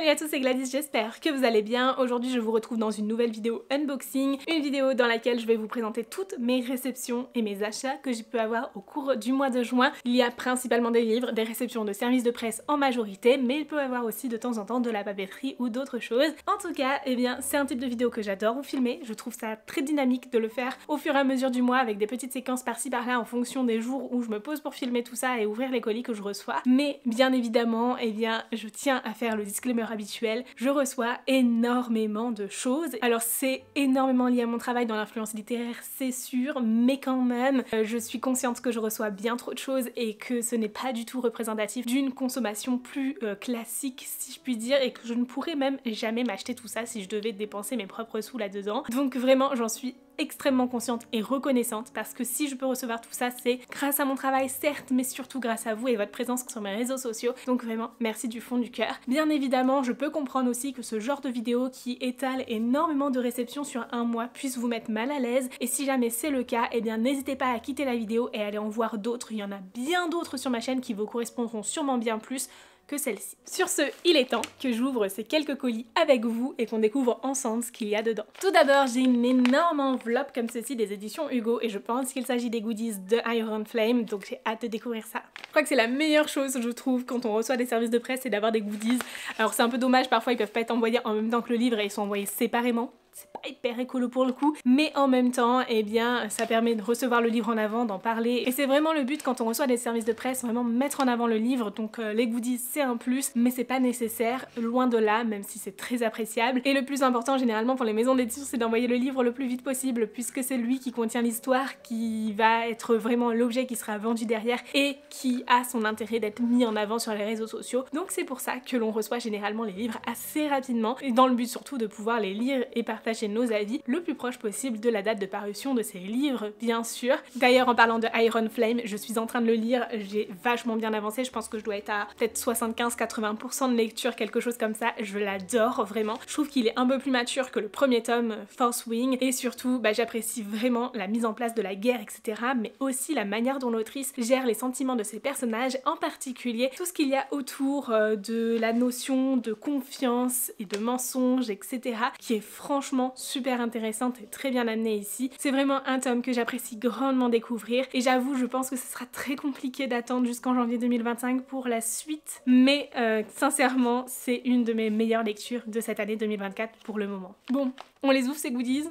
Salut à tous, c'est Gladys, j'espère que vous allez bien. Aujourd'hui je vous retrouve dans une nouvelle vidéo unboxing, une vidéo dans laquelle je vais vous présenter toutes mes réceptions et mes achats que j'ai pu avoir au cours du mois de juin. Il y a principalement des livres, des réceptions de services de presse en majorité, mais il peut y avoir aussi de temps en temps de la papeterie ou d'autres choses. En tout cas, eh bien c'est un type de vidéo que j'adore vous filmer, je trouve ça très dynamique de le faire au fur et à mesure du mois avec des petites séquences par-ci par-là en fonction des jours où je me pose pour filmer tout ça et ouvrir les colis que je reçois. Mais bien évidemment, eh bien je tiens à faire le disclaimer habituel, je reçois énormément de choses. Alors c'est énormément lié à mon travail dans l'influence littéraire, c'est sûr, mais quand même, je suis consciente que je reçois bien trop de choses et que ce n'est pas du tout représentatif d'une consommation plus classique, si je puis dire, et que je ne pourrais même jamais m'acheter tout ça si je devais dépenser mes propres sous là-dedans. Donc vraiment, j'en suis extrêmement consciente et reconnaissante parce que si je peux recevoir tout ça, c'est grâce à mon travail certes, mais surtout grâce à vous et votre présence sur mes réseaux sociaux, donc vraiment merci du fond du cœur. Bien évidemment, je peux comprendre aussi que ce genre de vidéo qui étale énormément de réceptions sur un mois puisse vous mettre mal à l'aise, et si jamais c'est le cas, eh bien n'hésitez pas à quitter la vidéo et aller en voir d'autres. Il y en a bien d'autres sur ma chaîne qui vous correspondront sûrement bien plus que celle-ci. Sur ce, il est temps que j'ouvre ces quelques colis avec vous et qu'on découvre ensemble ce qu'il y a dedans. Tout d'abord, j'ai une énorme enveloppe comme ceci des éditions Hugo et je pense qu'il s'agit des goodies de Iron Flame, donc j'ai hâte de découvrir ça. Je crois que c'est la meilleure chose, je trouve, quand on reçoit des services de presse, c'est d'avoir des goodies. Alors c'est un peu dommage, parfois ils peuvent pas être envoyés en même temps que le livre et ils sont envoyés séparément. C'est pas hyper écolo pour le coup, mais en même temps, eh bien, ça permet de recevoir le livre en avant, d'en parler. Et c'est vraiment le but quand on reçoit des services de presse, vraiment mettre en avant le livre. Donc les goodies, c'est un plus, mais c'est pas nécessaire, loin de là, même si c'est très appréciable. Et le plus important, généralement, pour les maisons d'édition, c'est d'envoyer le livre le plus vite possible, puisque c'est lui qui contient l'histoire, qui va être vraiment l'objet qui sera vendu derrière et qui a son intérêt d'être mis en avant sur les réseaux sociaux. Donc c'est pour ça que l'on reçoit généralement les livres assez rapidement, et dans le but surtout de pouvoir les lire et partager nos avis le plus proche possible de la date de parution de ces livres, bien sûr. D'ailleurs, en parlant de Iron Flame, je suis en train de le lire, j'ai vachement bien avancé, je pense que je dois être à peut-être 75-80% de lecture, quelque chose comme ça. Je l'adore vraiment. Je trouve qu'il est un peu plus mature que le premier tome, Force Wing, et surtout, j'apprécie vraiment la mise en place de la guerre, etc., mais aussi la manière dont l'autrice gère les sentiments de ses personnages, en particulier tout ce qu'il y a autour de la notion de confiance et de mensonge, etc., qui est franchement super intéressante et très bien amenée ici. C'est vraiment un tome que j'apprécie grandement découvrir et j'avoue, je pense que ce sera très compliqué d'attendre jusqu'en janvier 2025 pour la suite, mais sincèrement, c'est une de mes meilleures lectures de cette année 2024 pour le moment. Bon, on les ouvre ces goodies.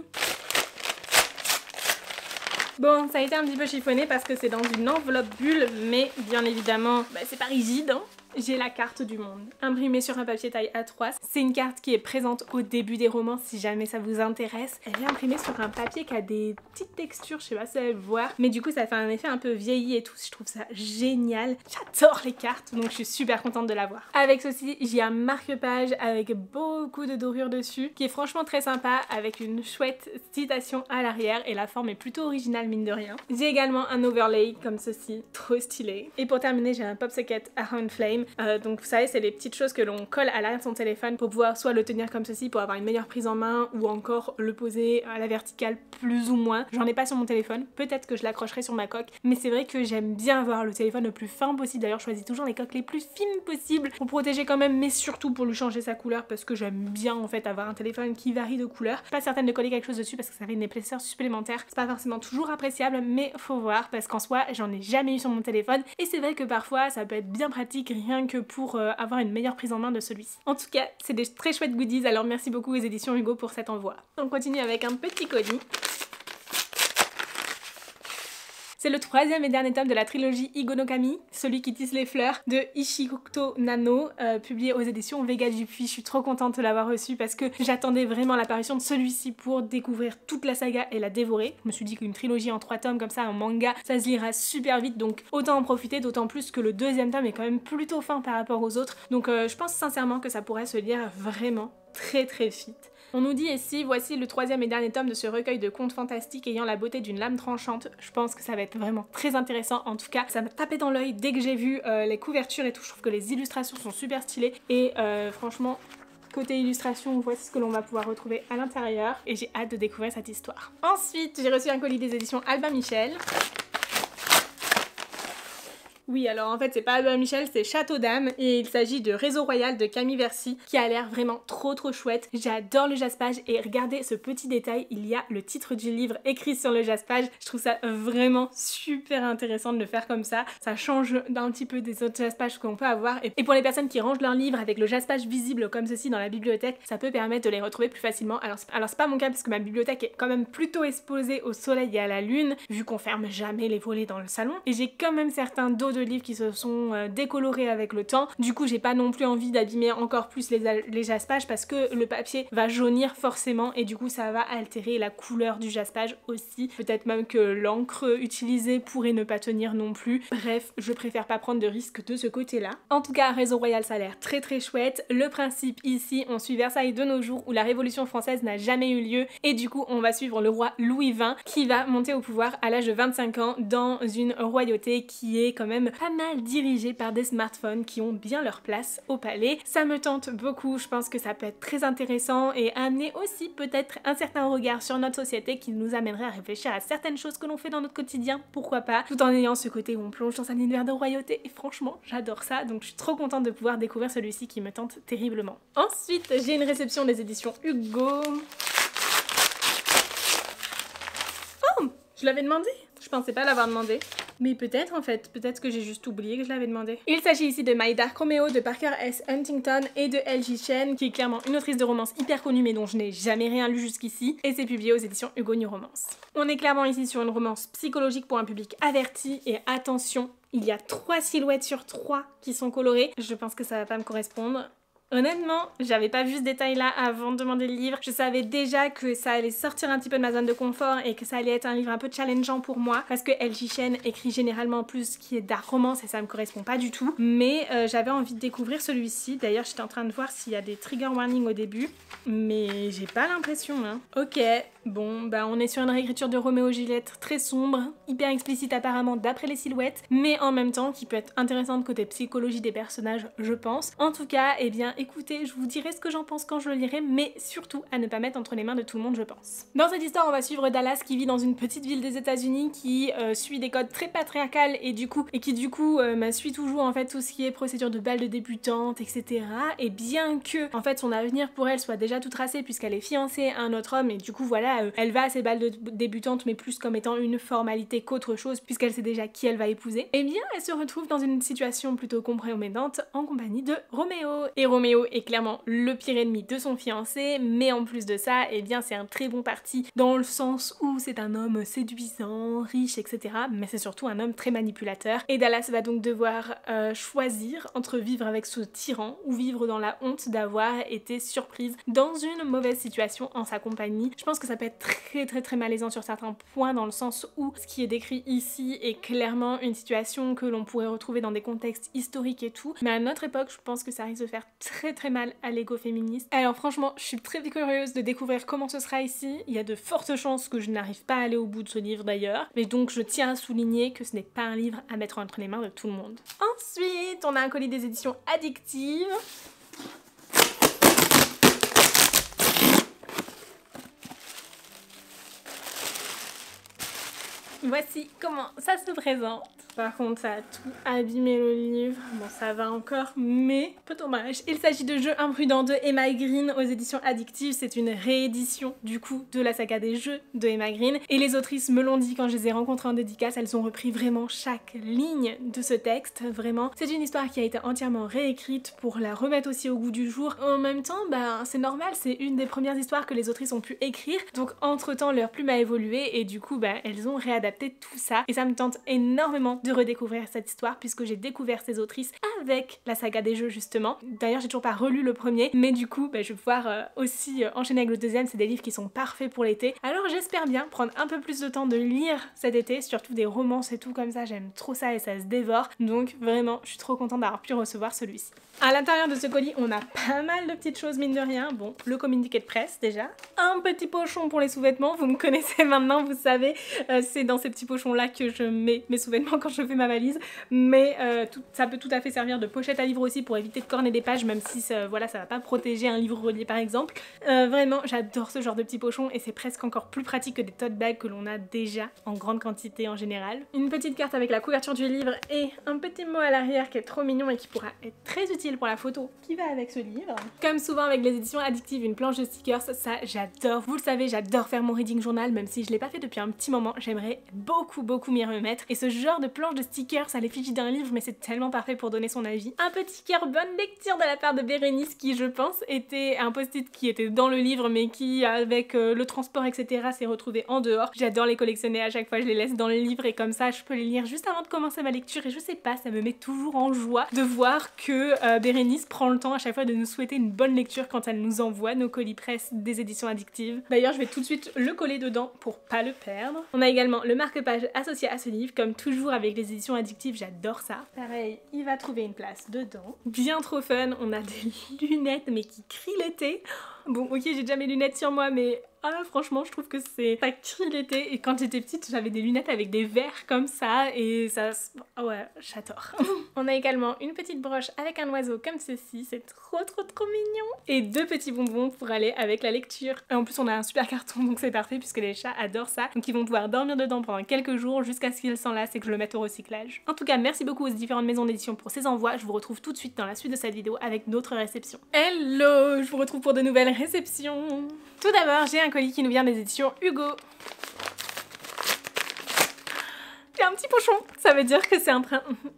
Bon, ça a été un petit peu chiffonné parce que c'est dans une enveloppe bulle, mais bien évidemment, c'est pas rigide, hein. J'ai la carte du monde, imprimée sur un papier taille A3. C'est une carte qui est présente au début des romans si jamais ça vous intéresse. Elle est imprimée sur un papier qui a des petites textures, je sais pas si vous allez le voir, mais du coup ça fait un effet un peu vieilli et tout, je trouve ça génial. J'adore les cartes, donc je suis super contente de l'avoir. Avec ceci, j'ai un marque-page avec beaucoup de dorures dessus, qui est franchement très sympa, avec une chouette citation à l'arrière, et la forme est plutôt originale mine de rien. J'ai également un overlay comme ceci, trop stylé. Et pour terminer, j'ai un pop socket Iron Flame. Donc vous savez, c'est les petites choses que l'on colle à l'arrière de son téléphone pour pouvoir soit le tenir comme ceci pour avoir une meilleure prise en main, ou encore le poser à la verticale plus ou moins. J'en ai pas sur mon téléphone, peut-être que je l'accrocherai sur ma coque, mais c'est vrai que j'aime bien avoir le téléphone le plus fin possible. D'ailleurs je choisis toujours les coques les plus fines possibles pour protéger quand même, mais surtout pour lui changer sa couleur, parce que j'aime bien en fait avoir un téléphone qui varie de couleur. Pas certaine de coller quelque chose dessus parce que ça fait une épaisseur supplémentaire, c'est pas forcément toujours appréciable, mais faut voir, parce qu'en soi j'en ai jamais eu sur mon téléphone et c'est vrai que parfois ça peut être bien pratique rien que pour avoir une meilleure prise en main de celui-ci. En tout cas, c'est des très chouettes goodies, alors merci beaucoup aux éditions Hugo pour cet envoi. On continue avec un petit colis. C'est le troisième et dernier tome de la trilogie Igo no Kami, celui qui tisse les fleurs, de Ishikoto Nano, publié aux éditions Vega Dupuis. Je suis trop contente de l'avoir reçu parce que j'attendais vraiment l'apparition de celui-ci pour découvrir toute la saga et la dévorer. Je me suis dit qu'une trilogie en 3 tomes comme ça, en manga, ça se lira super vite, donc autant en profiter, d'autant plus que le deuxième tome est quand même plutôt fin par rapport aux autres. Donc je pense sincèrement que ça pourrait se lire vraiment très vite. On nous dit ici, voici le troisième et dernier tome de ce recueil de contes fantastiques ayant la beauté d'une lame tranchante. Je pense que ça va être vraiment très intéressant, en tout cas ça m'a tapé dans l'œil dès que j'ai vu les couvertures et tout. Je trouve que les illustrations sont super stylées et franchement, côté illustration, voici ce que l'on va pouvoir retrouver à l'intérieur et j'ai hâte de découvrir cette histoire. Ensuite, j'ai reçu un colis des éditions Albin Michel. Oui, alors en fait c'est pas Albin Michel, c'est Château d'Âme et il s'agit de Réseau Royal de Camille Versich qui a l'air vraiment trop chouette. J'adore le jaspage et regardez ce petit détail, il y a le titre du livre écrit sur le jaspage. Je trouve ça vraiment super intéressant de le faire comme ça. Ça change d'un petit peu des autres jaspages qu'on peut avoir et pour les personnes qui rangent leurs livres avec le jaspage visible comme ceci dans la bibliothèque, ça peut permettre de les retrouver plus facilement. Alors c'est pas mon cas parce que ma bibliothèque est quand même plutôt exposée au soleil et à la lune vu qu'on ferme jamais les volets dans le salon et j'ai quand même certains dos de livres qui se sont décolorés avec le temps. Du coup j'ai pas non plus envie d'abîmer encore plus les jaspages parce que le papier va jaunir forcément et du coup ça va altérer la couleur du jaspage aussi. Peut-être même que l'encre utilisée pourrait ne pas tenir non plus. Bref, je préfère pas prendre de risques de ce côté-là. En tout cas, Réseau Royal ça a l'air très chouette. Le principe ici, on suit Versailles de nos jours où la Révolution française n'a jamais eu lieu et du coup on va suivre le roi Louis XX qui va monter au pouvoir à l'âge de 25 ans dans une royauté qui est quand même pas mal dirigée par des smartphones qui ont bien leur place au palais. Ça me tente beaucoup, je pense que ça peut être très intéressant et amener aussi peut-être un certain regard sur notre société qui nous amènerait à réfléchir à certaines choses que l'on fait dans notre quotidien, pourquoi pas, tout en ayant ce côté où on plonge dans un univers de royauté et franchement j'adore ça, donc je suis trop contente de pouvoir découvrir celui-ci qui me tente terriblement. Ensuite j'ai une réception des éditions Hugo. Oh, je l'avais demandé? Je pensais pas l'avoir demandé. Mais peut-être en fait, peut-être que j'ai juste oublié que je l'avais demandé. Il s'agit ici de My Dark Romeo de Parker S. Huntington et de L.J. Chen, qui est clairement une autrice de romance hyper connue mais dont je n'ai jamais rien lu jusqu'ici, et c'est publié aux éditions Hugo New Romance. On est clairement ici sur une romance psychologique pour un public averti, et attention, il y a 3 silhouettes sur 3 qui sont colorées. Je pense que ça va pas me correspondre. Honnêtement, j'avais pas vu ce détail là avant de demander le livre. Je savais déjà que ça allait sortir un petit peu de ma zone de confort et que ça allait être un livre un peu challengeant pour moi parce que L.J. Chen écrit généralement plus ce qui est dark romance et ça me correspond pas du tout. Mais j'avais envie de découvrir celui-ci. D'ailleurs, j'étais en train de voir s'il y a des trigger warnings au début, mais j'ai pas l'impression hein. Ok, bon bah on est sur une réécriture de Roméo et Juliette très sombre, hyper explicite apparemment d'après les silhouettes, mais en même temps qui peut être intéressante côté psychologie des personnages je pense. En tout cas, eh bien écoutez, je vous dirai ce que j'en pense quand je le lirai, mais surtout à ne pas mettre entre les mains de tout le monde je pense. Dans cette histoire on va suivre Dallas qui vit dans une petite ville des États-Unis qui suit des codes très patriarcales et qui du coup suit toujours en fait tout ce qui est procédure de bal de débutante etc. Et bien que en fait son avenir pour elle soit déjà tout tracé puisqu'elle est fiancée à un autre homme et du coup voilà elle va à ses bals de débutante mais plus comme étant une formalité qu'autre chose puisqu'elle sait déjà qui elle va épouser, et bien elle se retrouve dans une situation plutôt compromettante en compagnie de Roméo. Et Roméo est clairement le pire ennemi de son fiancé, mais en plus de ça, eh bien c'est un très bon parti dans le sens où c'est un homme séduisant, riche, etc. Mais c'est surtout un homme très manipulateur. Et Dallas va donc devoir choisir entre vivre avec ce tyran ou vivre dans la honte d'avoir été surprise dans une mauvaise situation en sa compagnie. Je pense que ça peut être très malaisant sur certains points dans le sens où ce qui est décrit ici est clairement une situation que l'on pourrait retrouver dans des contextes historiques et tout. Mais à notre époque, je pense que ça risque de faire très mal à l'ego féministe. Alors franchement, je suis très curieuse de découvrir comment ce sera ici. Il y a de fortes chances que je n'arrive pas à aller au bout de ce livre d'ailleurs. Mais donc je tiens à souligner que ce n'est pas un livre à mettre entre les mains de tout le monde. Ensuite, on a un colis des éditions Addictive. Voici comment ça se présente. Par contre, ça a tout abîmé le livre. Bon, ça va encore, mais peu dommage. Il s'agit de Jeux imprudents de Emma Green aux éditions Addictive. C'est une réédition, du coup, de la saga des Jeux de Emma Green. Et les autrices me l'ont dit quand je les ai rencontrées en dédicace. Elles ont repris vraiment chaque ligne de ce texte, vraiment. C'est une histoire qui a été entièrement réécrite pour la remettre aussi au goût du jour. En même temps, bah, c'est normal, c'est une des premières histoires que les autrices ont pu écrire. Donc, entre-temps, leur plume a évolué et du coup, bah, elles ont réadapté tout ça. Et ça me tente énormément de redécouvrir cette histoire puisque j'ai découvert ces autrices avec la saga des Jeux justement. D'ailleurs j'ai toujours pas relu le premier, mais du coup je vais pouvoir aussi enchaîner avec le deuxième. C'est des livres qui sont parfaits pour l'été, alors j'espère bien prendre un peu plus de temps de lire cet été, surtout des romances et tout comme ça, j'aime trop ça et ça se dévore, donc vraiment je suis trop contente d'avoir pu recevoir celui-ci. À l'intérieur de ce colis on a pas mal de petites choses mine de rien. Bon, le communiqué de presse déjà, un petit pochon pour les sous-vêtements, vous me connaissez maintenant, vous savez, c'est dans ces petits pochons là que je mets mes sous-vêtements quand je fais ma valise, mais ça peut tout à fait servir servir de pochette à livre aussi pour éviter de corner des pages, même si voilà, ça va pas protéger un livre relié par exemple. Vraiment, j'adore ce genre de petits pochons et c'est presque encore plus pratique que des tote bags que l'on a déjà en grande quantité en général. Une petite carte avec la couverture du livre et un petit mot à l'arrière qui est trop mignon et qui pourra être très utile pour la photo qui va avec ce livre. Comme souvent avec les éditions addictives, une planche de stickers, ça j'adore. Vous le savez, j'adore faire mon reading journal, même si je l'ai pas fait depuis un petit moment, j'aimerais beaucoup m'y remettre. Et ce genre de planche de stickers à l'effigie d'un livre, mais c'est tellement parfait pour donner son avis. Un petit cœur bonne lecture de la part de Bérénice qui, je pense, était un post-it qui était dans le livre mais qui, avec le transport etc, s'est retrouvé en dehors. J'adore les collectionner, à chaque fois je les laisse dans le livre et comme ça je peux les lire juste avant de commencer ma lecture et je sais pas, ça me met toujours en joie de voir que Bérénice prend le temps à chaque fois de nous souhaiter une bonne lecture quand elle nous envoie nos colis presse des éditions addictives. D'ailleurs je vais tout de suite le coller dedans pour pas le perdre. On a également le marque-page associé à ce livre, comme toujours avec les éditions addictives, j'adore ça. Pareil, il va trouver une place dedans. Bien trop fun, on a des lunettes mais qui crient l'été. Bon ok, j'ai déjà mes lunettes sur moi mais franchement je trouve que ça crie l'été et quand j'étais petite j'avais des lunettes avec des verres comme ça et ça... ouais, j'adore. On a également une petite broche avec un oiseau comme ceci, c'est trop mignon. Et deux petits bonbons pour aller avec la lecture. Et en plus on a un super carton donc c'est parfait puisque les chats adorent ça. Donc ils vont pouvoir dormir dedans pendant quelques jours jusqu'à ce qu'ils s'enlacent et que je le mette au recyclage. En tout cas merci beaucoup aux différentes maisons d'édition pour ces envois. Je vous retrouve tout de suite dans la suite de cette vidéo avec d'autres réceptions. Hello, je vous retrouve pour de nouvelles réceptions. Tout d'abord j'ai un colis qui nous vient des éditions Hugo. J'ai un petit pochon, ça veut dire que c'est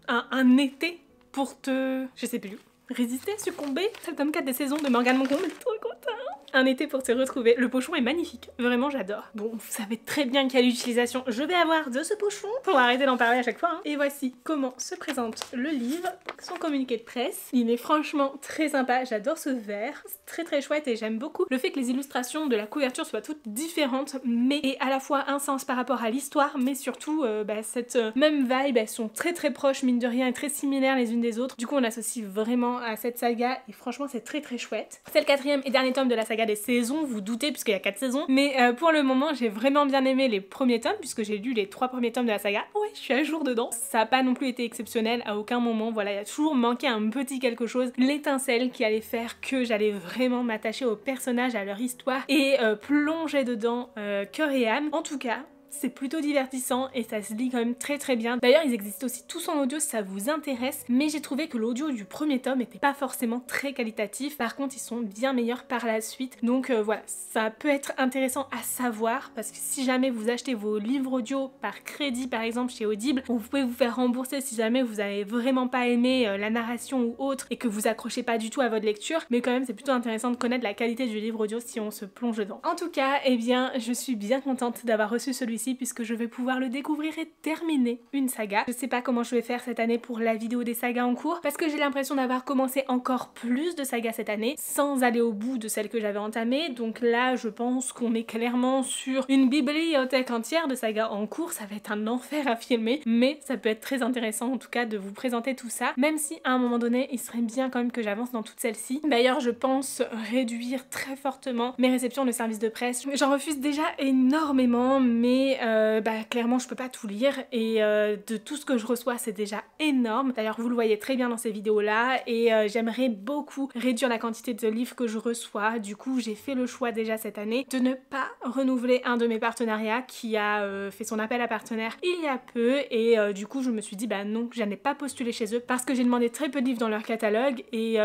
un été pour te... je sais plus. Résister, succomber, c'est le tome 4 des saisons de Morgane Moncomble, trop content. Un été pour te retrouver. Le pochon est magnifique, vraiment j'adore. Bon, vous savez très bien quelle utilisation je vais avoir de ce pochon pour arrêter d'en parler à chaque fois. Hein. Et voici comment se présente le livre, son communiqué de presse. Il est franchement très sympa, j'adore ce vert, c'est très chouette et j'aime beaucoup le fait que les illustrations de la couverture soient toutes différentes, mais et à la fois un sens par rapport à l'histoire, mais surtout cette même vibe, elles sont très proches mine de rien et très similaires les unes des autres. Du coup on associe vraiment à cette saga et franchement c'est très chouette. C'est le quatrième et dernier tome de la saga des saisons, vous doutez puisqu'il y a 4 saisons, mais pour le moment j'ai vraiment bien aimé les premiers tomes puisque j'ai lu les 3 premiers tomes de la saga. Ouais, je suis à jour dedans. Ça n'a pas non plus été exceptionnel à aucun moment, voilà, il y a toujours manqué un petit quelque chose, l'étincelle qui allait faire que j'allais vraiment m'attacher aux personnages, à leur histoire et plonger dedans cœur et âme. En tout cas, c'est plutôt divertissant et ça se lit quand même très bien. D'ailleurs ils existent aussi tous en audio si ça vous intéresse, mais j'ai trouvé que l'audio du premier tome était pas forcément très qualitatif, par contre ils sont bien meilleurs par la suite, donc voilà, ça peut être intéressant à savoir parce que si jamais vous achetez vos livres audio par crédit par exemple chez Audible, vous pouvez vous faire rembourser si jamais vous avez vraiment pas aimé la narration ou autre et que vous accrochez pas du tout à votre lecture, mais quand même c'est plutôt intéressant de connaître la qualité du livre audio si on se plonge dedans. En tout cas, eh bien je suis bien contente d'avoir reçu celui-ci puisque je vais pouvoir le découvrir et terminer une saga. Je sais pas comment je vais faire cette année pour la vidéo des sagas en cours parce que j'ai l'impression d'avoir commencé encore plus de sagas cette année sans aller au bout de celles que j'avais entamées, donc là je pense qu'on est clairement sur une bibliothèque entière de sagas en cours. Ça va être un enfer à filmer mais ça peut être très intéressant en tout cas de vous présenter tout ça, même si à un moment donné il serait bien quand même que j'avance dans toutes celles-ci. D'ailleurs je pense réduire très fortement mes réceptions de service de presse. J'en refuse déjà énormément mais clairement je peux pas tout lire et de tout ce que je reçois c'est déjà énorme. D'ailleurs vous le voyez très bien dans ces vidéos là et j'aimerais beaucoup réduire la quantité de livres que je reçois. Du coup j'ai fait le choix déjà cette année de ne pas renouveler un de mes partenariats qui a fait son appel à partenaire il y a peu et du coup je me suis dit non, je n'ai pas postulé chez eux parce que j'ai demandé très peu de livres dans leur catalogue et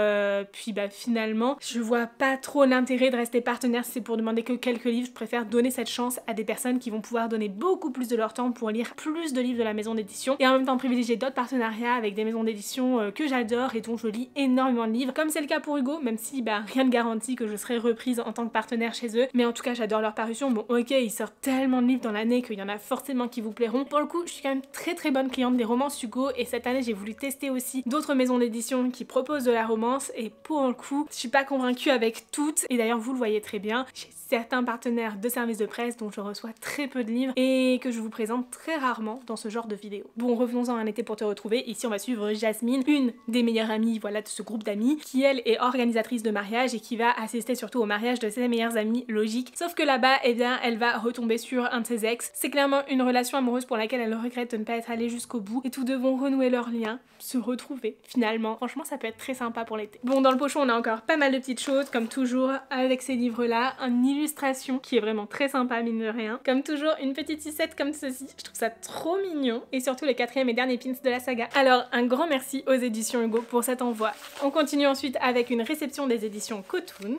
puis finalement je vois pas trop l'intérêt de rester partenaire si c'est pour demander que quelques livres. Je préfère donner cette chance à des personnes qui vont pouvoir donner beaucoup plus de leur temps pour lire plus de livres de la maison d'édition et en même temps privilégier d'autres partenariats avec des maisons d'édition que j'adore et dont je lis énormément de livres, comme c'est le cas pour Hugo, même si rien ne garantit que je serai reprise en tant que partenaire chez eux, mais en tout cas j'adore leur parution. Bon ok, ils sortent tellement de livres dans l'année qu'il y en a forcément qui vous plairont. Pour le coup je suis quand même très bonne cliente des romances Hugo et cette année j'ai voulu tester aussi d'autres maisons d'édition qui proposent de la romance et pour le coup je suis pas convaincue avec toutes et d'ailleurs vous le voyez très bien, j'ai certains partenaires de services de presse dont je reçois très peu de livres livres et que je vous présente très rarement dans ce genre de vidéo. Bon, revenons-en à Un été pour te retrouver. Ici on va suivre Jasmine, une des meilleures amies, voilà, de ce groupe d'amis, qui elle est organisatrice de mariage et qui va assister surtout au mariage de ses meilleures amies, logique. Sauf que là-bas, eh bien, elle va retomber sur un de ses ex. C'est clairement une relation amoureuse pour laquelle elle regrette de ne pas être allée jusqu'au bout et tous deux vont renouer leur lien, se retrouver finalement. Franchement, ça peut être très sympa pour l'été. Bon, dans le pochon, on a encore pas mal de petites choses, comme toujours avec ces livres-là, une illustration qui est vraiment très sympa, mine de rien. Comme toujours, une petite sucette comme ceci. Je trouve ça trop mignon. Et surtout le 4e et dernier pins de la saga. Alors, un grand merci aux éditions Hugo pour cet envoi. On continue ensuite avec une réception des éditions Cotoon.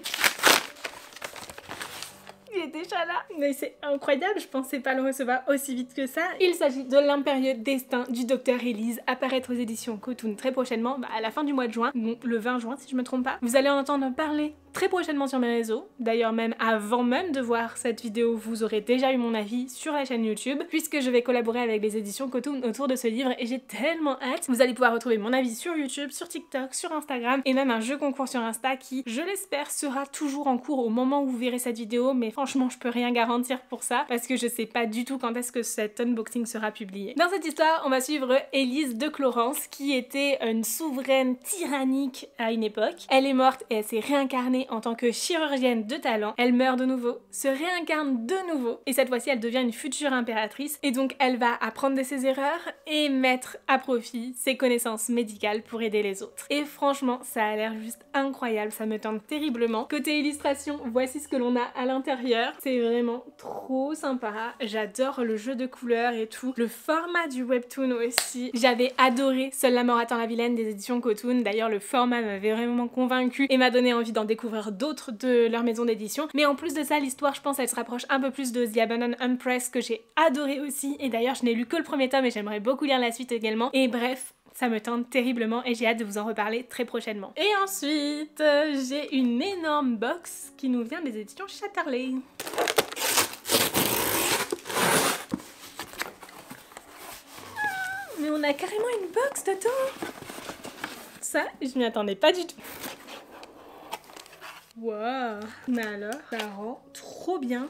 Il est déjà là. Mais c'est incroyable, je pensais pas le recevoir aussi vite que ça. Il s'agit de L'impérieux destin du docteur Elise, apparaître aux éditions Cotoon très prochainement, à la fin du mois de juin, donc le 20 juin si je me trompe pas. Vous allez en entendre parler très prochainement sur mes réseaux. D'ailleurs même avant même de voir cette vidéo, vous aurez déjà eu mon avis sur la chaîne YouTube, puisque je vais collaborer avec les éditions Cotoon autour de ce livre et j'ai tellement hâte. Vous allez pouvoir retrouver mon avis sur YouTube, sur TikTok, sur Instagram et même un jeu concours sur Insta qui, je l'espère, sera toujours en cours au moment où vous verrez cette vidéo, mais franchement je peux rien garantir pour ça parce que je sais pas du tout quand est-ce que cet unboxing sera publié. Dans cette histoire, on va suivre Élise de Clorence qui était une souveraine tyrannique à une époque. Elle est morte et elle s'est réincarnée en tant que chirurgienne de talent. Elle meurt de nouveau, se réincarne de nouveau et cette fois-ci elle devient une future impératrice et donc elle va apprendre de ses erreurs et mettre à profit ses connaissances médicales pour aider les autres. Et franchement ça a l'air juste incroyable, ça me tente terriblement. Côté illustration, voici ce que l'on a à l'intérieur. C'est vraiment trop sympa, j'adore le jeu de couleurs et tout. Le format du webtoon aussi, j'avais adoré Seule la mort attend la vilaine des éditions Cotoon. D'ailleurs le format m'avait vraiment convaincue et m'a donné envie d'en découvrir d'autres de leur maison d'édition. Mais en plus de ça, l'histoire, je pense, elle se rapproche un peu plus de The Abandoned Empress que j'ai adoré aussi. Et d'ailleurs, je n'ai lu que le premier tome et j'aimerais beaucoup lire la suite également. Et bref, ça me tente terriblement et j'ai hâte de vous en reparler très prochainement. Et ensuite, j'ai une énorme box qui nous vient des éditions Chatterley. Mais on a carrément une box dedans. Ça, je m'y attendais pas du tout. Waouh, mais alors, ça rend trop bien.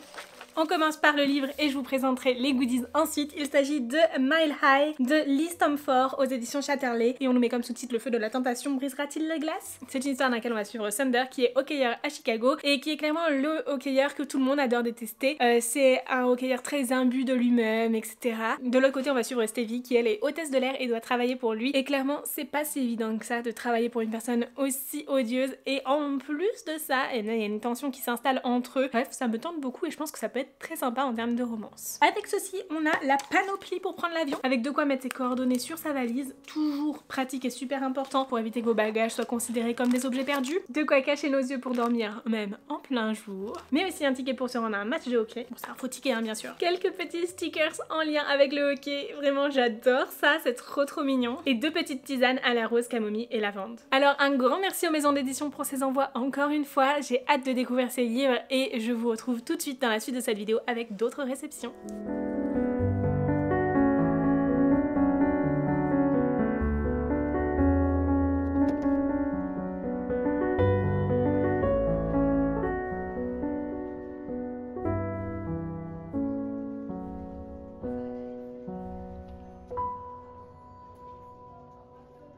On commence par le livre et je vous présenterai les goodies ensuite. Il s'agit de Mile High de Lee Stamford aux éditions Chatterley et on nous met comme sous-titre Le feu de la tentation brisera-t-il la glace. C'est une histoire dans laquelle on va suivre Thunder qui est hockeyeur à Chicago et qui est clairement le hockeyeur que tout le monde adore détester. C'est un hockeyeur très imbu de lui-même, etc. De l'autre côté on va suivre Stevie qui elle est hôtesse de l'air et doit travailler pour lui et clairement c'est pas si évident que ça de travailler pour une personne aussi odieuse et en plus de ça, il y a une tension qui s'installe entre eux. Bref, ça me tente beaucoup et je pense que ça peut être très sympa en termes de romance. Avec ceci, on a la panoplie pour prendre l'avion, avec de quoi mettre ses coordonnées sur sa valise, toujours pratique et super important pour éviter que vos bagages soient considérés comme des objets perdus, de quoi cacher nos yeux pour dormir, même en plein jour, mais aussi un ticket pour se rendre à un match de hockey. Bon, c'est un faux ticket, hein, bien sûr. Quelques petits stickers en lien avec le hockey, vraiment j'adore ça, c'est trop mignon. Et 2 petites tisanes à la rose, camomille et lavande. Alors un grand merci aux maisons d'édition pour ces envois encore une fois, j'ai hâte de découvrir ces livres et je vous retrouve tout de suite dans la suite de cette vidéo avec d'autres réceptions.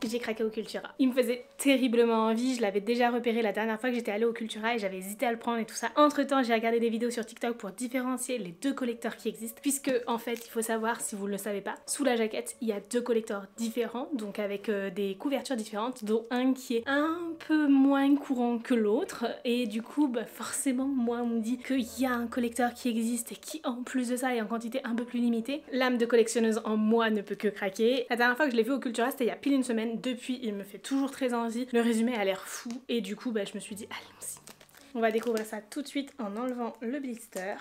J'ai craqué au Cultura. Il me faisait terriblement envie, je l'avais déjà repéré la dernière fois que j'étais allée au Cultura et j'avais hésité à le prendre et tout ça. Entre temps, j'ai regardé des vidéos sur TikTok pour différencier les 2 collecteurs qui existent, puisque en fait, il faut savoir, si vous ne le savez pas, sous la jaquette, il y a 2 collecteurs différents, donc avec des couvertures différentes, dont un qui est un peu moins courant que l'autre, et du coup, forcément, moi, on me dit qu'il y a un collecteur qui existe et qui, en plus de ça, est en quantité un peu plus limitée. L'âme de collectionneuse en moi ne peut que craquer. La dernière fois que je l'ai vu au Cultura, c'était il y a pile une semaine. Depuis, il me fait toujours très envie. Le résumé a l'air fou et du coup, je me suis dit, allons-y. On va découvrir ça tout de suite en enlevant le blister.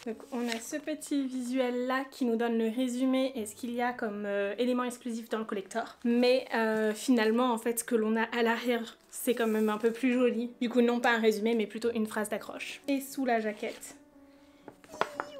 Donc on a ce petit visuel là qui nous donne le résumé et ce qu'il y a comme élément exclusif dans le collector. Mais finalement, en fait, ce que l'on a à l'arrière, c'est quand même un peu plus joli. Du coup, non pas un résumé, mais plutôt une phrase d'accroche. Et sous la jaquette,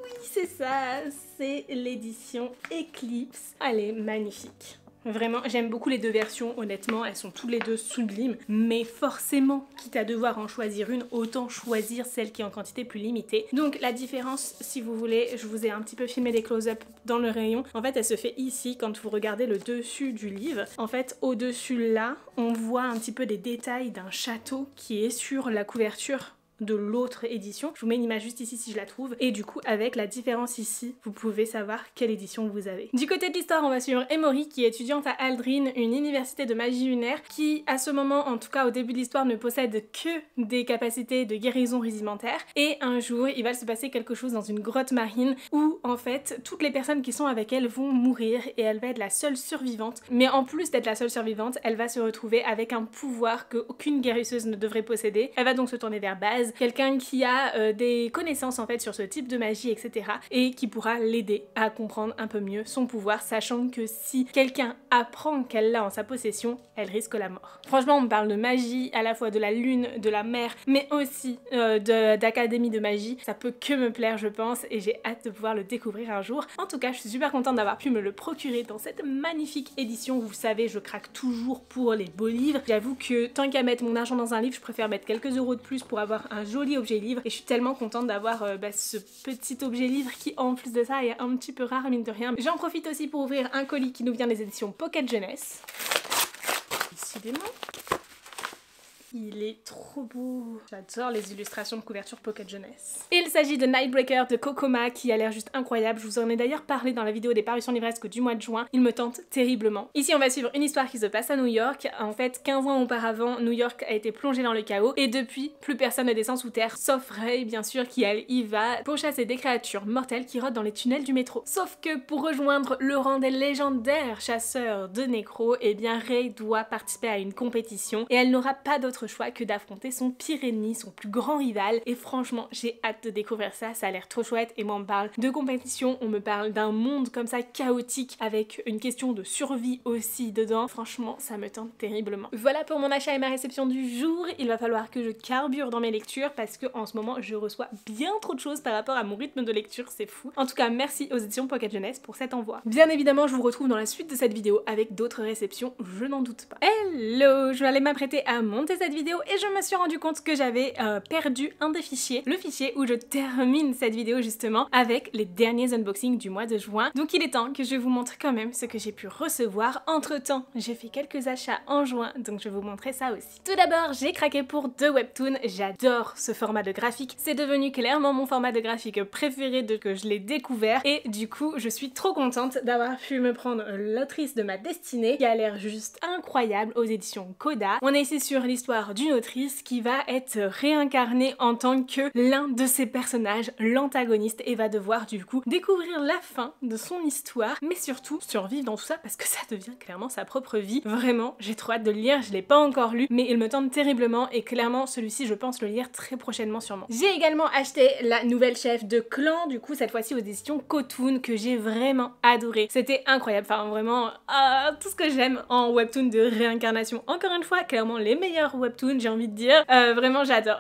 oui, c'est ça, c'est l'édition Eclipse. Elle est magnifique. Vraiment, j'aime beaucoup les deux versions, honnêtement, elles sont toutes les deux sublimes, mais forcément, quitte à devoir en choisir une, autant choisir celle qui est en quantité plus limitée. Donc la différence, si vous voulez, je vous ai un petit peu filmé des close-up dans le rayon, en fait elle se fait ici quand vous regardez le dessus du livre. En fait, au-dessus là, on voit un petit peu des détails d'un château qui est sur la couverture de l'autre édition. Je vous mets une image juste ici si je la trouve, et du coup avec la différence ici vous pouvez savoir quelle édition vous avez. Du côté de l'histoire, on va suivre Emory qui est étudiante à Aldrin, une université de magie lunaire qui à ce moment, en tout cas au début de l'histoire, ne possède que des capacités de guérison rudimentaire, et un jour il va se passer quelque chose dans une grotte marine où en fait toutes les personnes qui sont avec elle vont mourir et elle va être la seule survivante, mais en plus d'être la seule survivante, elle va se retrouver avec un pouvoir que aucune guérisseuse ne devrait posséder. Elle va donc se tourner vers Baz, quelqu'un qui a des connaissances en fait sur ce type de magie, etc. et qui pourra l'aider à comprendre un peu mieux son pouvoir, sachant que si quelqu'un apprend qu'elle l'a en sa possession, elle risque la mort. Franchement, on me parle de magie, à la fois de la lune, de la mer, mais aussi d'académie de magie. Ça peut que me plaire, je pense, et j'ai hâte de pouvoir le découvrir un jour. En tout cas, je suis super contente d'avoir pu me le procurer dans cette magnifique édition. Vous savez, je craque toujours pour les beaux livres. J'avoue que tant qu'à mettre mon argent dans un livre, je préfère mettre quelques euros de plus pour avoir un joli objet livre, et je suis tellement contente d'avoir ce petit objet livre qui en plus de ça est un petit peu rare mine de rien. J'en profite aussi pour ouvrir un colis qui nous vient des éditions Pocket Jeunesse. Décidément. Il est trop beau. J'adore les illustrations de couverture Pocket Jeunesse. Il s'agit de Nightbreaker de Kokoma qui a l'air juste incroyable. Je vous en ai d'ailleurs parlé dans la vidéo des parutions livresques du mois de juin. Il me tente terriblement. Ici on va suivre une histoire qui se passe à New York. En fait 15 ans auparavant, New York a été plongé dans le chaos et depuis plus personne ne descend sous terre sauf Ray bien sûr qui elle y va pour chasser des créatures mortelles qui rôdent dans les tunnels du métro. Sauf que pour rejoindre le rang des légendaires chasseurs de nécros, eh bien Ray doit participer à une compétition et elle n'aura pas d'autre choix que d'affronter son pire ennemi, son plus grand rival, et franchement j'ai hâte de découvrir ça, ça a l'air trop chouette. Et moi on me parle de compétition, on me parle d'un monde comme ça chaotique avec une question de survie aussi dedans, franchement ça me tente terriblement. Voilà pour mon achat et ma réception du jour. Il va falloir que je carbure dans mes lectures parce que en ce moment je reçois bien trop de choses par rapport à mon rythme de lecture, c'est fou. En tout cas merci aux éditions Pocket Jeunesse pour cet envoi. Bien évidemment je vous retrouve dans la suite de cette vidéo avec d'autres réceptions, je n'en doute pas. Hello, je vais aller m'apprêter à monter cette vidéo et je me suis rendu compte que j'avais perdu un des fichiers, le fichier où je termine cette vidéo justement avec les derniers unboxings du mois de juin. Donc il est temps que je vous montre quand même ce que j'ai pu recevoir. Entre temps, j'ai fait quelques achats en juin, donc je vais vous montrer ça aussi. Tout d'abord, j'ai craqué pour deux webtoons. J'adore ce format de graphique. C'est devenu clairement mon format de graphique préféré depuis que je l'ai découvert et du coup, je suis trop contente d'avoir pu me prendre l'autrice de ma destinée qui a l'air juste incroyable aux éditions Coda. On est ici sur l'histoire d'une autrice qui va être réincarnée en tant que l'un de ses personnages, l'antagoniste, et va devoir du coup découvrir la fin de son histoire, mais surtout survivre dans tout ça parce que ça devient clairement sa propre vie. Vraiment, j'ai trop hâte de le lire, je l'ai pas encore lu, mais il me tente terriblement et clairement celui-ci je pense le lire très prochainement sûrement. J'ai également acheté la nouvelle chef de Clan, du coup cette fois-ci aux éditions Cotoon, que j'ai vraiment adoré. C'était incroyable, enfin vraiment tout ce que j'aime en webtoon de réincarnation. Encore une fois, clairement les meilleurs webtoons, j'ai envie de dire. Vraiment j'adore.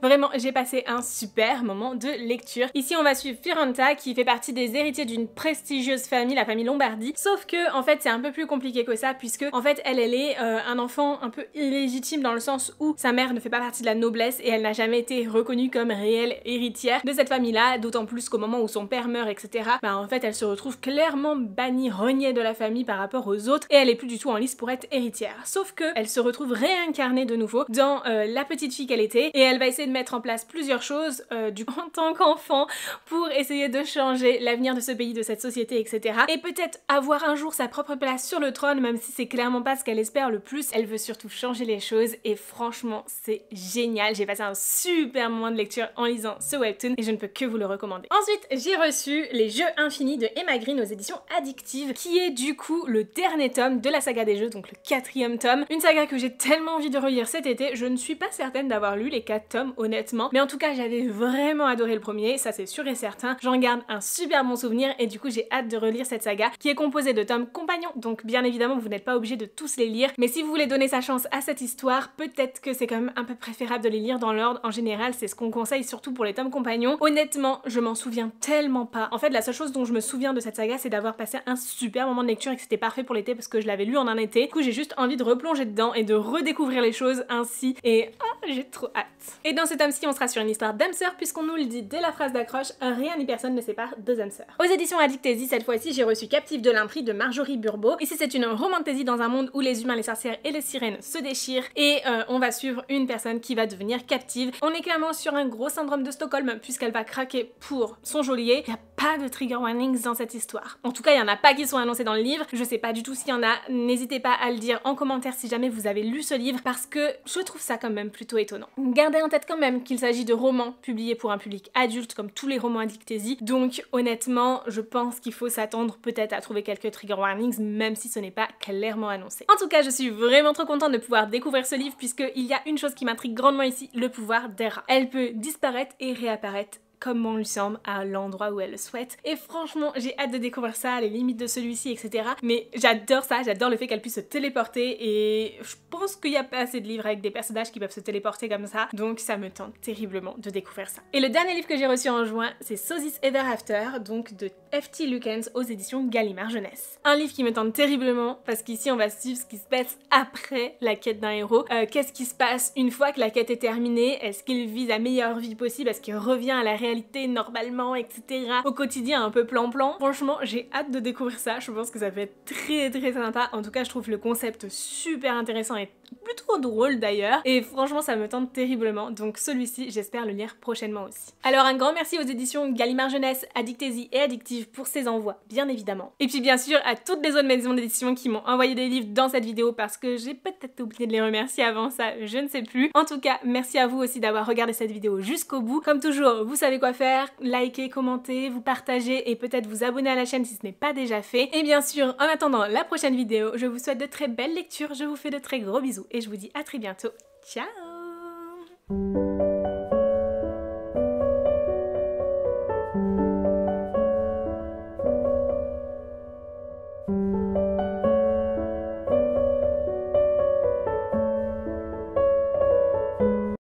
Vraiment j'ai passé un super moment de lecture. Ici on va suivre Firanta qui fait partie des héritiers d'une prestigieuse famille, la famille Lombardi. Sauf que en fait c'est un peu plus compliqué que ça puisque en fait elle est un enfant un peu illégitime dans le sens où sa mère ne fait pas partie de la noblesse et elle n'a jamais été reconnue comme réelle héritière de cette famille là, d'autant plus qu'au moment où son père meurt etc. Bah en fait elle se retrouve clairement bannie, reniée de la famille par rapport aux autres et elle est plus du tout en lice pour être héritière. Sauf que elle se retrouve réincarnée de nouveau dans la petite fille qu'elle était et elle va essayer de mettre en place plusieurs choses en tant qu'enfant pour essayer de changer l'avenir de ce pays, de cette société etc. Et peut-être avoir un jour sa propre place sur le trône, même si c'est clairement pas ce qu'elle espère le plus. Elle veut surtout changer les choses et franchement c'est génial. J'ai passé un super moment de lecture en lisant ce webtoon et je ne peux que vous le recommander. Ensuite j'ai reçu Les Jeux Infinis de Emma Green aux éditions Addictive qui est du coup le dernier tome de la saga des jeux, donc le 4e tome. Une saga que j'ai tellement envie de relire lire cet été. Je ne suis pas certaine d'avoir lu les 4 tomes honnêtement, mais en tout cas j'avais vraiment adoré le premier, ça c'est sûr et certain. J'en garde un super bon souvenir et du coup j'ai hâte de relire cette saga qui est composée de tomes compagnons, donc bien évidemment vous n'êtes pas obligé de tous les lire, mais si vous voulez donner sa chance à cette histoire, peut-être que c'est quand même un peu préférable de les lire dans l'ordre. En général c'est ce qu'on conseille surtout pour les tomes compagnons. Honnêtement je m'en souviens tellement pas. En fait la seule chose dont je me souviens de cette saga c'est d'avoir passé un super moment de lecture et que c'était parfait pour l'été parce que je l'avais lu en un été. Du coup j'ai juste envie de replonger dedans et de redécouvrir les choses ainsi et j'ai trop hâte. Et dans ce tome-ci on sera sur une histoire d'âme sœur puisqu'on nous le dit dès la phrase d'accroche, rien ni personne ne sépare deux âmes sœurs. Aux éditions Addictésie, cette fois-ci j'ai reçu Captive de l'Impris de Marjorie Burbeau. Ici c'est une romantésie dans un monde où les humains, les sorcières et les sirènes se déchirent et on va suivre une personne qui va devenir captive. On est clairement sur un gros syndrome de Stockholm puisqu'elle va craquer pour son geôlier. Il n'y a pas de trigger warnings dans cette histoire. En tout cas il y en a pas qui sont annoncés dans le livre. Je sais pas du tout s'il y en a, n'hésitez pas à le dire en commentaire si jamais vous avez lu ce livre parce que je trouve ça quand même plutôt étonnant. Gardez en tête quand même qu'il s'agit de romans publiés pour un public adulte comme tous les romans Addictésie, donc honnêtement je pense qu'il faut s'attendre peut-être à trouver quelques trigger warnings même si ce n'est pas clairement annoncé. En tout cas je suis vraiment trop contente de pouvoir découvrir ce livre puisqu'il y a une chose qui m'intrigue grandement ici, le pouvoir d'Era. Elle peut disparaître et réapparaître comme on lui semble à l'endroit où elle le souhaite. Et franchement, j'ai hâte de découvrir ça, les limites de celui-ci, etc. Mais j'adore ça, j'adore le fait qu'elle puisse se téléporter et je pense qu'il n'y a pas assez de livres avec des personnages qui peuvent se téléporter comme ça, donc ça me tente terriblement de découvrir ça. Et le dernier livre que j'ai reçu en juin, c'est So This Ever After, donc de F.T. Lukens aux éditions Gallimard Jeunesse. Un livre qui me tente terriblement parce qu'ici on va suivre ce qui se passe après la quête d'un héros. Qu'est-ce qui se passe une fois que la quête est terminée? Est-ce qu'il vise la meilleure vie possible? Est-ce qu'il revient à la réalité normalement, etc. au quotidien un peu plan-plan? Franchement j'ai hâte de découvrir ça, je pense que ça va être très sympa. En tout cas je trouve le concept super intéressant et plutôt drôle d'ailleurs et franchement ça me tente terriblement, donc celui-ci j'espère le lire prochainement aussi. Alors un grand merci aux éditions Gallimard Jeunesse, Addictésie et Addictive pour ces envois bien évidemment, et puis bien sûr à toutes les autres maisons d'édition qui m'ont envoyé des livres dans cette vidéo parce que j'ai peut-être oublié de les remercier avant ça, je ne sais plus. En tout cas merci à vous aussi d'avoir regardé cette vidéo jusqu'au bout. Comme toujours vous savez quoi faire, likez, commentez, vous partagez et peut-être vous abonner à la chaîne si ce n'est pas déjà fait. Et bien sûr en attendant la prochaine vidéo, je vous souhaite de très belles lectures, je vous fais de très gros bisous et je vous dis à très bientôt. Ciao!